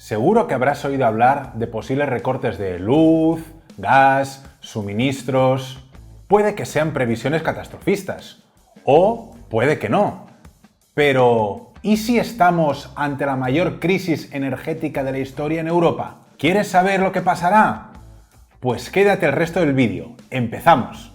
Seguro que habrás oído hablar de posibles recortes de luz, gas, suministros. Puede que sean previsiones catastrofistas, o puede que no. Pero, ¿y si estamos ante la mayor crisis energética de la historia en Europa? ¿Quieres saber lo que pasará? Pues quédate el resto del vídeo. ¡Empezamos!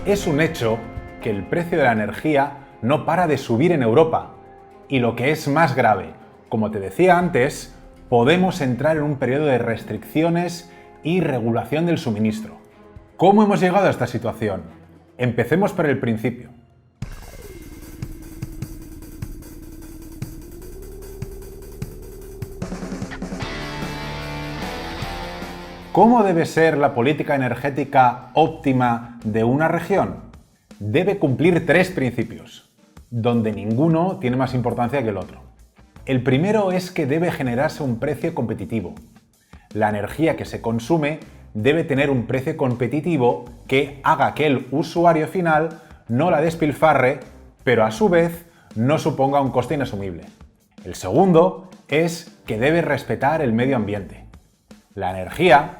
Es un hecho que el precio de la energía no para de subir en Europa. Y lo que es más grave, como te decía antes, podemos entrar en un periodo de restricciones y regulación del suministro. ¿Cómo hemos llegado a esta situación? Empecemos por el principio. ¿Cómo debe ser la política energética óptima de una región? Debe cumplir tres principios, donde ninguno tiene más importancia que el otro. El primero es que debe generarse un precio competitivo. La energía que se consume debe tener un precio competitivo que haga que el usuario final no la despilfarre, pero a su vez no suponga un coste inasumible. El segundo es que debe respetar el medio ambiente. La energía,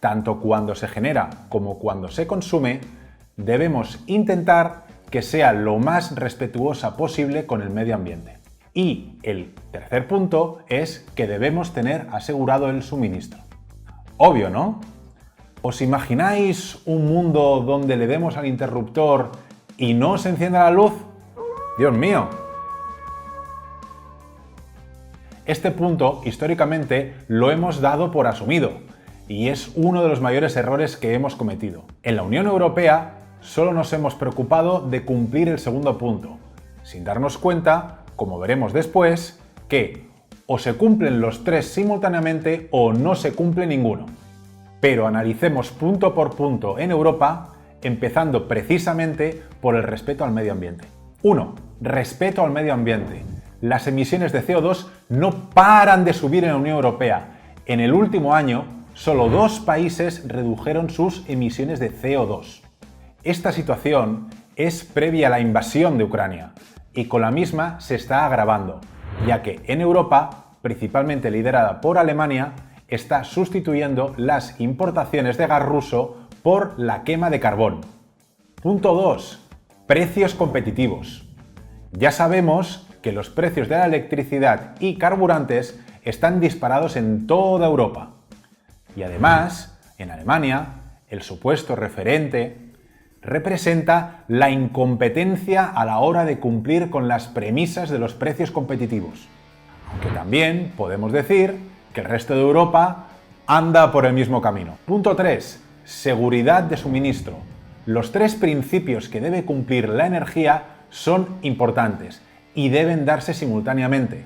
tanto cuando se genera como cuando se consume, debemos intentar que sea lo más respetuosa posible con el medio ambiente. Y el tercer punto es que debemos tener asegurado el suministro. Obvio, ¿no? ¿Os imagináis un mundo donde le demos al interruptor y no se encienda la luz? ¡Dios mío! Este punto, históricamente, lo hemos dado por asumido. Y es uno de los mayores errores que hemos cometido. En la Unión Europea solo nos hemos preocupado de cumplir el segundo punto, sin darnos cuenta, como veremos después, que o se cumplen los tres simultáneamente o no se cumple ninguno. Pero analicemos punto por punto en Europa, empezando precisamente por el respeto al medio ambiente. 1. Respeto al medio ambiente. Las emisiones de CO2 no paran de subir en la Unión Europea. En el último año, solo 2 países redujeron sus emisiones de CO2. Esta situación es previa a la invasión de Ucrania y con la misma se está agravando, ya que en Europa, principalmente liderada por Alemania, está sustituyendo las importaciones de gas ruso por la quema de carbón. Punto 2. Precios competitivos. Ya sabemos que los precios de la electricidad y carburantes están disparados en toda Europa. Y además, en Alemania, el supuesto referente representa la incompetencia a la hora de cumplir con las premisas de los precios competitivos. Aunque también podemos decir que el resto de Europa anda por el mismo camino. Punto 3. Seguridad de suministro. Los 3 principios que debe cumplir la energía son importantes y deben darse simultáneamente.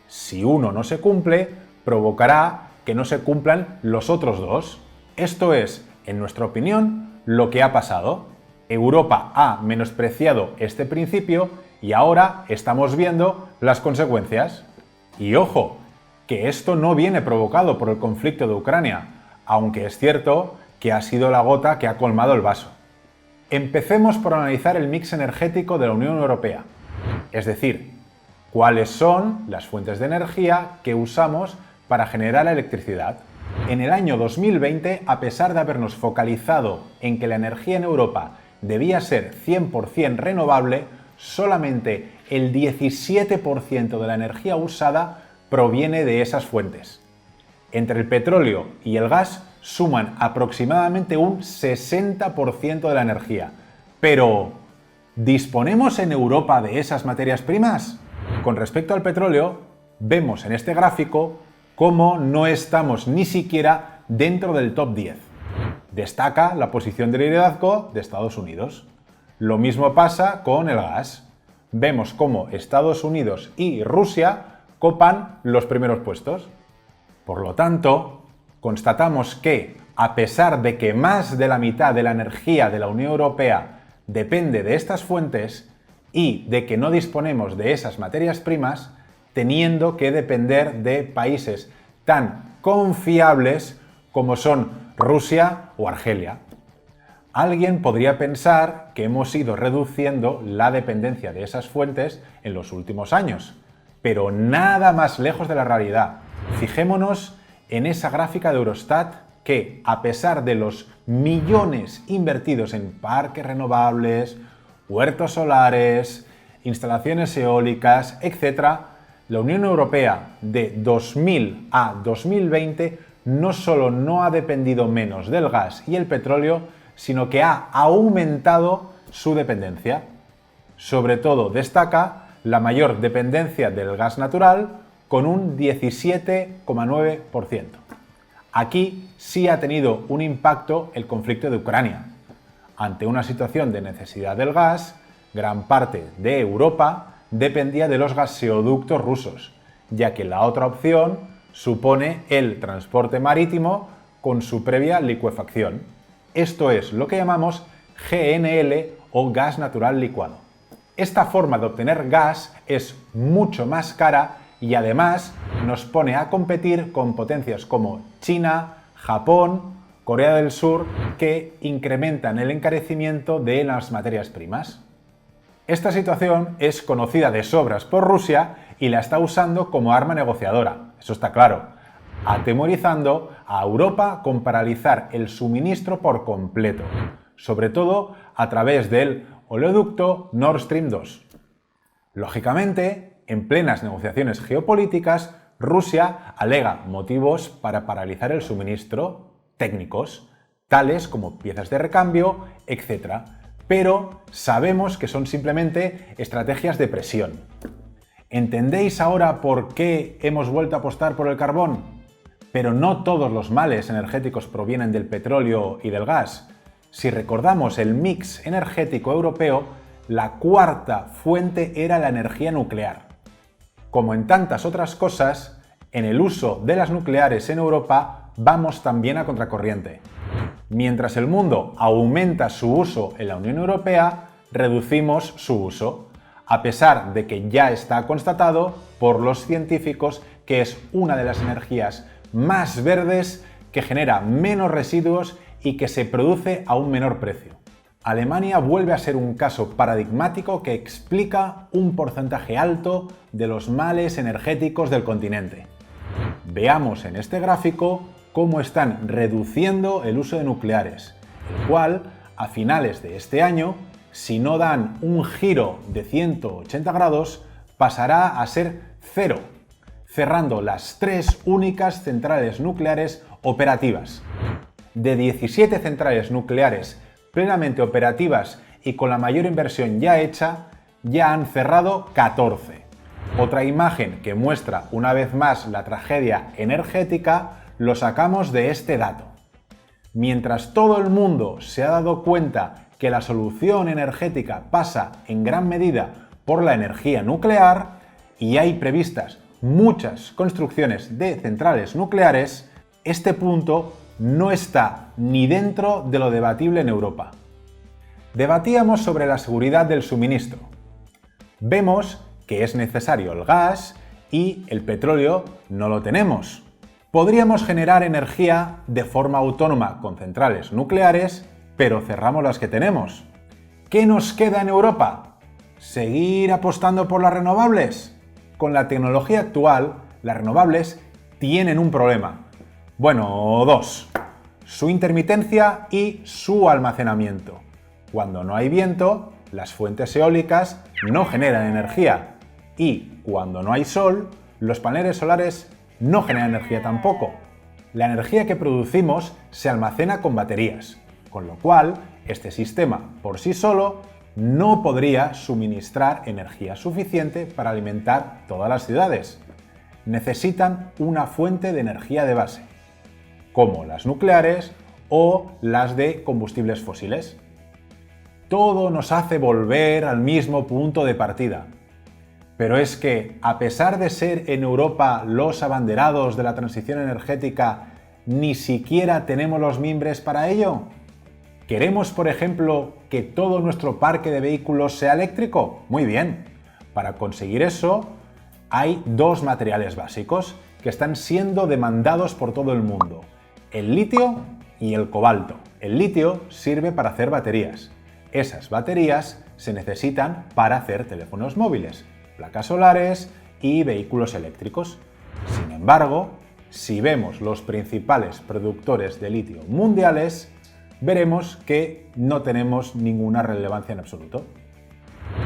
Si uno no se cumple, provocará que no se cumplan los otros 2. Esto es, en nuestra opinión, lo que ha pasado. Europa ha menospreciado este principio y ahora estamos viendo las consecuencias. Y ojo, que esto no viene provocado por el conflicto de Ucrania, aunque es cierto que ha sido la gota que ha colmado el vaso. Empecemos por analizar el mix energético de la Unión Europea, es decir, cuáles son las fuentes de energía que usamos para generar electricidad. En el año 2020, a pesar de habernos focalizado en que la energía en Europa debía ser 100% renovable, solamente el 17% de la energía usada proviene de esas fuentes. Entre el petróleo y el gas suman aproximadamente un 60% de la energía. Pero, ¿disponemos en Europa de esas materias primas? Con respecto al petróleo, vemos en este gráfico cómo no estamos ni siquiera dentro del top 10. Destaca la posición de liderazgo de Estados Unidos. Lo mismo pasa con el gas. Vemos cómo Estados Unidos y Rusia copan los primeros puestos. Por lo tanto, constatamos que, a pesar de que más de la mitad de la energía de la Unión Europea depende de estas fuentes y de que no disponemos de esas materias primas, teniendo que depender de países tan confiables como son Rusia o Argelia. Alguien podría pensar que hemos ido reduciendo la dependencia de esas fuentes en los últimos años, pero nada más lejos de la realidad. Fijémonos en esa gráfica de Eurostat que, a pesar de los millones invertidos en parques renovables, huertos solares, instalaciones eólicas, etc., la Unión Europea de 2000 a 2020 no solo no ha dependido menos del gas y el petróleo, sino que ha aumentado su dependencia. Sobre todo destaca la mayor dependencia del gas natural, con un 17,9%. Aquí sí ha tenido un impacto el conflicto de Ucrania. Ante una situación de necesidad del gas, gran parte de Europa dependía de los gaseoductos rusos, ya que la otra opción supone el transporte marítimo con su previa licuefacción. Esto es lo que llamamos GNL o gas natural licuado. Esta forma de obtener gas es mucho más cara y además nos pone a competir con potencias como China, Japón, Corea del Sur, que incrementan el encarecimiento de las materias primas. Esta situación es conocida de sobras por Rusia y la está usando como arma negociadora, eso está claro, atemorizando a Europa con paralizar el suministro por completo, sobre todo a través del oleoducto Nord Stream 2. Lógicamente, en plenas negociaciones geopolíticas, Rusia alega motivos para paralizar el suministro técnicos, tales como piezas de recambio, etc. Pero sabemos que son simplemente estrategias de presión. ¿Entendéis ahora por qué hemos vuelto a apostar por el carbón? Pero no todos los males energéticos provienen del petróleo y del gas. Si recordamos el mix energético europeo, la cuarta fuente era la energía nuclear. Como en tantas otras cosas, en el uso de las nucleares en Europa vamos también a contracorriente. Mientras el mundo aumenta su uso en la Unión Europea, reducimos su uso, a pesar de que ya está constatado por los científicos que es una de las energías más verdes, que genera menos residuos y que se produce a un menor precio. Alemania vuelve a ser un caso paradigmático que explica un porcentaje alto de los males energéticos del continente. Veamos en este gráfico cómo están reduciendo el uso de nucleares, el cual, a finales de este año, si no dan un giro de 180 grados, pasará a ser cero, cerrando las 3 únicas centrales nucleares operativas. De 17 centrales nucleares plenamente operativas y con la mayor inversión ya hecha, ya han cerrado 14. Otra imagen que muestra una vez más la tragedia energética lo sacamos de este dato. Mientras todo el mundo se ha dado cuenta que la solución energética pasa en gran medida por la energía nuclear y hay previstas muchas construcciones de centrales nucleares, este punto no está ni dentro de lo debatible en Europa. Debatíamos sobre la seguridad del suministro. Vemos que es necesario el gas y el petróleo no lo tenemos. Podríamos generar energía de forma autónoma con centrales nucleares, pero cerramos las que tenemos. ¿Qué nos queda en Europa? ¿Seguir apostando por las renovables? Con la tecnología actual, las renovables tienen un problema. Bueno, dos. Su intermitencia y su almacenamiento. Cuando no hay viento, las fuentes eólicas no generan energía. Y cuando no hay sol, los paneles solares no generan energía tampoco. La energía que producimos se almacena con baterías, con lo cual este sistema por sí solo no podría suministrar energía suficiente para alimentar todas las ciudades. Necesitan una fuente de energía de base, como las nucleares o las de combustibles fósiles. Todo nos hace volver al mismo punto de partida. Pero es que, a pesar de ser en Europa los abanderados de la transición energética, ni siquiera tenemos los mimbres para ello. ¿Queremos, por ejemplo, que todo nuestro parque de vehículos sea eléctrico? Muy bien. Para conseguir eso, hay dos materiales básicos que están siendo demandados por todo el mundo: el litio y el cobalto. El litio sirve para hacer baterías. Esas baterías se necesitan para hacer teléfonos móviles, placas solares y vehículos eléctricos. Sin embargo, si vemos los principales productores de litio mundiales, veremos que no tenemos ninguna relevancia en absoluto.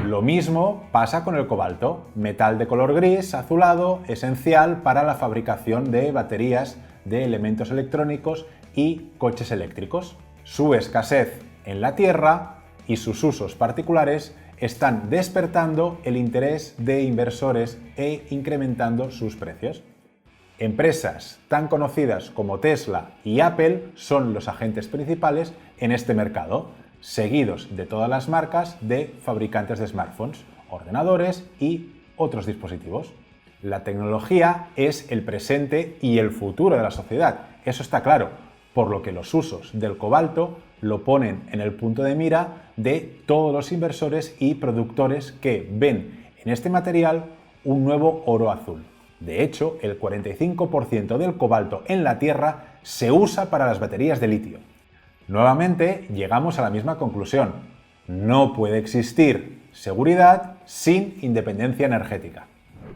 Lo mismo pasa con el cobalto, metal de color gris azulado, esencial para la fabricación de baterías de elementos electrónicos y coches eléctricos. Su escasez en la Tierra y sus usos particulares están despertando el interés de inversores e incrementando sus precios. Empresas tan conocidas como Tesla y Apple son los agentes principales en este mercado, seguidos de todas las marcas de fabricantes de smartphones, ordenadores y otros dispositivos. La tecnología es el presente y el futuro de la sociedad, eso está claro, por lo que los usos del cobalto lo ponen en el punto de mira de todos los inversores y productores que ven en este material un nuevo oro azul. De hecho, el 45% del cobalto en la Tierra se usa para las baterías de litio. Nuevamente, llegamos a la misma conclusión. No puede existir seguridad sin independencia energética.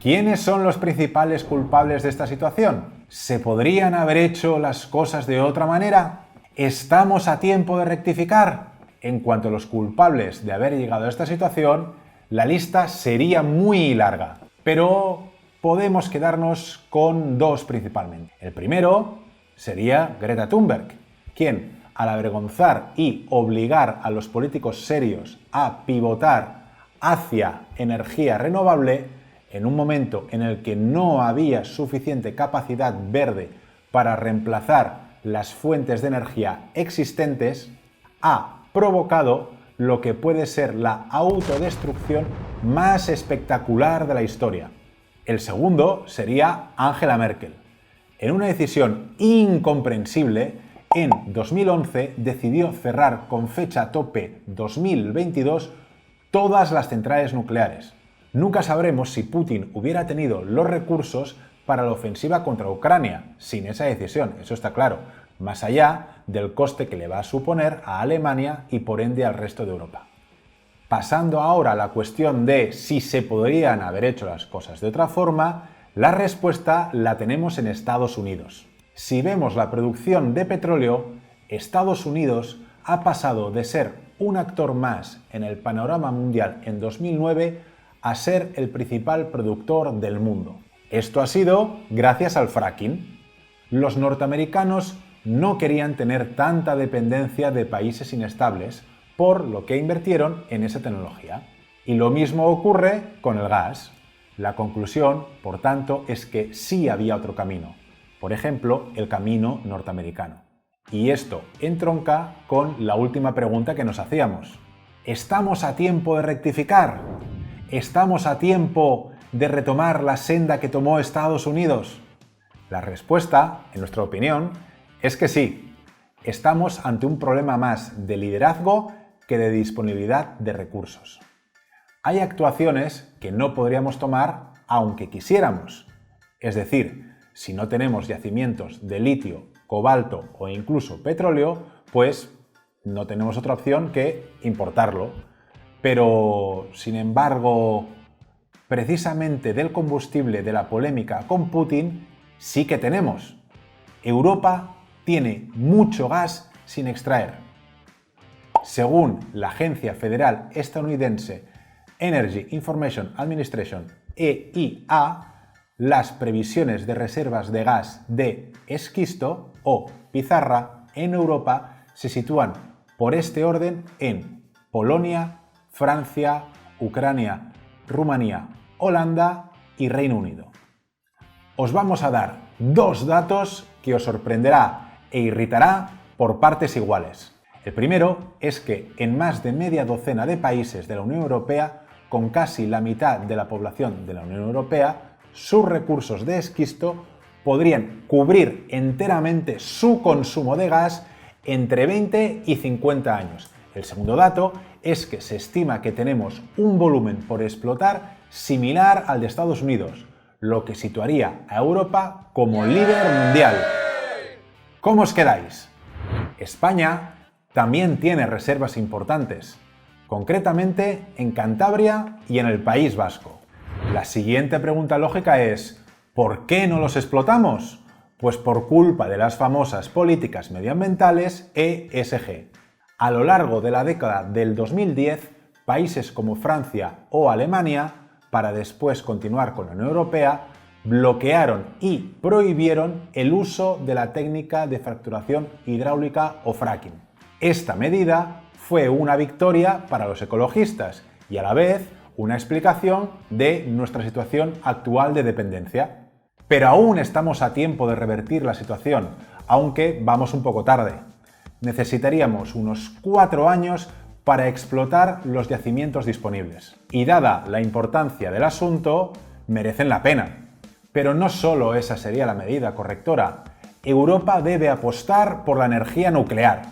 ¿Quiénes son los principales culpables de esta situación? ¿Se podrían haber hecho las cosas de otra manera? ¿Estamos a tiempo de rectificar? En cuanto a los culpables de haber llegado a esta situación, la lista sería muy larga, pero podemos quedarnos con dos principalmente. El primero sería Greta Thunberg, quien, al avergonzar y obligar a los políticos serios a pivotar hacia energía renovable, en un momento en el que no había suficiente capacidad verde para reemplazar las fuentes de energía existentes, ha provocado lo que puede ser la autodestrucción más espectacular de la historia. El segundo sería Angela Merkel. En una decisión incomprensible, en 2011 decidió cerrar con fecha tope 2022 todas las centrales nucleares. Nunca sabremos si Putin hubiera tenido los recursos para la ofensiva contra Ucrania sin esa decisión, eso está claro, más allá del coste que le va a suponer a Alemania y por ende al resto de Europa. Pasando ahora a la cuestión de si se podrían haber hecho las cosas de otra forma, la respuesta la tenemos en Estados Unidos. Si vemos la producción de petróleo, Estados Unidos ha pasado de ser un actor más en el panorama mundial en 2009 a ser el principal productor del mundo. Esto ha sido gracias al fracking. Los norteamericanos no querían tener tanta dependencia de países inestables, por lo que invirtieron en esa tecnología. Y lo mismo ocurre con el gas. La conclusión, por tanto, es que sí había otro camino. Por ejemplo, el camino norteamericano. Y esto entronca con la última pregunta que nos hacíamos. ¿Estamos a tiempo de rectificar? ¿Estamos a tiempo de retomar la senda que tomó Estados Unidos? La respuesta, en nuestra opinión, es que sí. Estamos ante un problema más de liderazgo que de disponibilidad de recursos. Hay actuaciones que no podríamos tomar aunque quisiéramos. Es decir, si no tenemos yacimientos de litio, cobalto o incluso petróleo, pues no tenemos otra opción que importarlo. Pero, sin embargo, precisamente del combustible de la polémica con Putin sí que tenemos. Europa tiene mucho gas sin extraer. Según la Agencia Federal Estadounidense Energy Information Administration, EIA, las previsiones de reservas de gas de esquisto o pizarra en Europa se sitúan por este orden en Polonia, Francia, Ucrania, Rumanía, Holanda y Reino Unido. Os vamos a dar dos datos que os sorprenderá e irritará por partes iguales. El primero es que en más de media docena de países de la Unión Europea con casi la mitad de la población de la Unión Europea, sus recursos de esquisto podrían cubrir enteramente su consumo de gas entre 20 y 50 años. El segundo dato es que se estima que tenemos un volumen por explotar similar al de Estados Unidos, lo que situaría a Europa como líder mundial. ¿Cómo os quedáis? España también tiene reservas importantes, concretamente en Cantabria y en el País Vasco. La siguiente pregunta lógica es, ¿por qué no los explotamos? Pues por culpa de las famosas políticas medioambientales ESG. A lo largo de la década del 2010, países como Francia o Alemania, para después continuar con la Unión Europea, bloquearon y prohibieron el uso de la técnica de fracturación hidráulica o fracking. Esta medida fue una victoria para los ecologistas y a la vez una explicación de nuestra situación actual de dependencia. Pero aún estamos a tiempo de revertir la situación, aunque vamos un poco tarde. Necesitaríamos unos 4 años para explotar los yacimientos disponibles. Y dada la importancia del asunto, merecen la pena. Pero no solo esa sería la medida correctora. Europa debe apostar por la energía nuclear.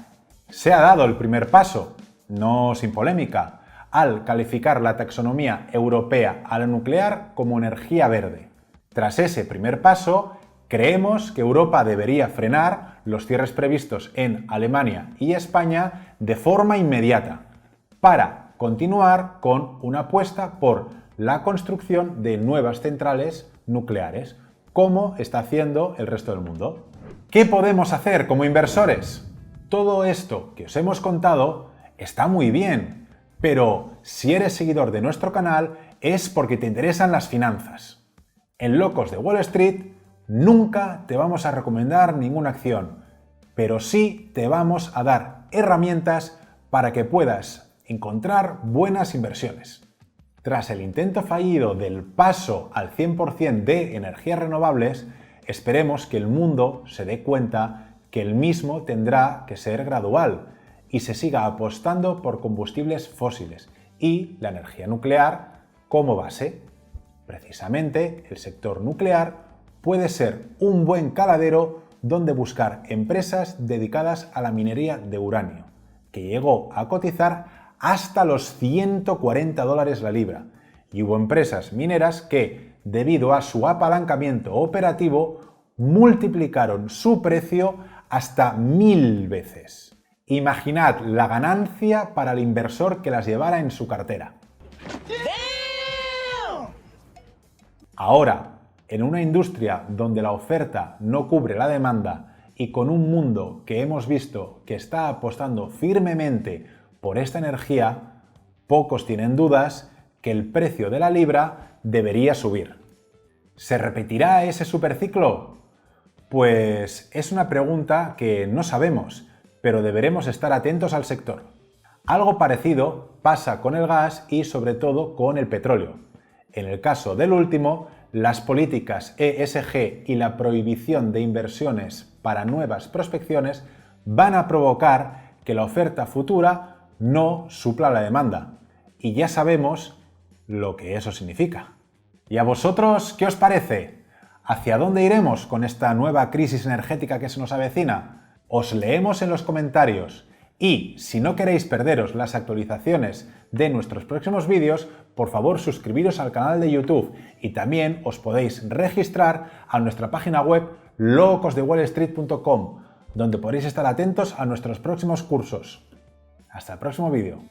Se ha dado el primer paso, no sin polémica, al calificar la taxonomía europea a la nuclear como energía verde. Tras ese primer paso, creemos que Europa debería frenar los cierres previstos en Alemania y España de forma inmediata, para continuar con una apuesta por la construcción de nuevas centrales nucleares, como está haciendo el resto del mundo. ¿Qué podemos hacer como inversores? Todo esto que os hemos contado está muy bien, pero si eres seguidor de nuestro canal es porque te interesan las finanzas. En Locos de Wall Street nunca te vamos a recomendar ninguna acción, pero sí te vamos a dar herramientas para que puedas encontrar buenas inversiones. Tras el intento fallido del paso al 100% de energías renovables, esperemos que el mundo se dé cuenta que el mismo tendrá que ser gradual y se siga apostando por combustibles fósiles y la energía nuclear como base. Precisamente, el sector nuclear puede ser un buen caladero donde buscar empresas dedicadas a la minería de uranio, que llegó a cotizar hasta los $140 la libra, y hubo empresas mineras que, debido a su apalancamiento operativo, multiplicaron su precio hasta 1000 veces. Imaginad la ganancia para el inversor que las llevara en su cartera. Ahora, en una industria donde la oferta no cubre la demanda y con un mundo que hemos visto que está apostando firmemente por esta energía, pocos tienen dudas que el precio de la libra debería subir. ¿Se repetirá ese superciclo? Pues es una pregunta que no sabemos, pero deberemos estar atentos al sector. Algo parecido pasa con el gas y sobre todo con el petróleo. En el caso del último, las políticas ESG y la prohibición de inversiones para nuevas prospecciones van a provocar que la oferta futura no supla la demanda. Y ya sabemos lo que eso significa. ¿Y a vosotros qué os parece? ¿Hacia dónde iremos con esta nueva crisis energética que se nos avecina? Os leemos en los comentarios. Y si no queréis perderos las actualizaciones de nuestros próximos vídeos, por favor suscribiros al canal de YouTube y también os podéis registrar a nuestra página web locosdewallstreet.com, donde podréis estar atentos a nuestros próximos cursos. Hasta el próximo vídeo.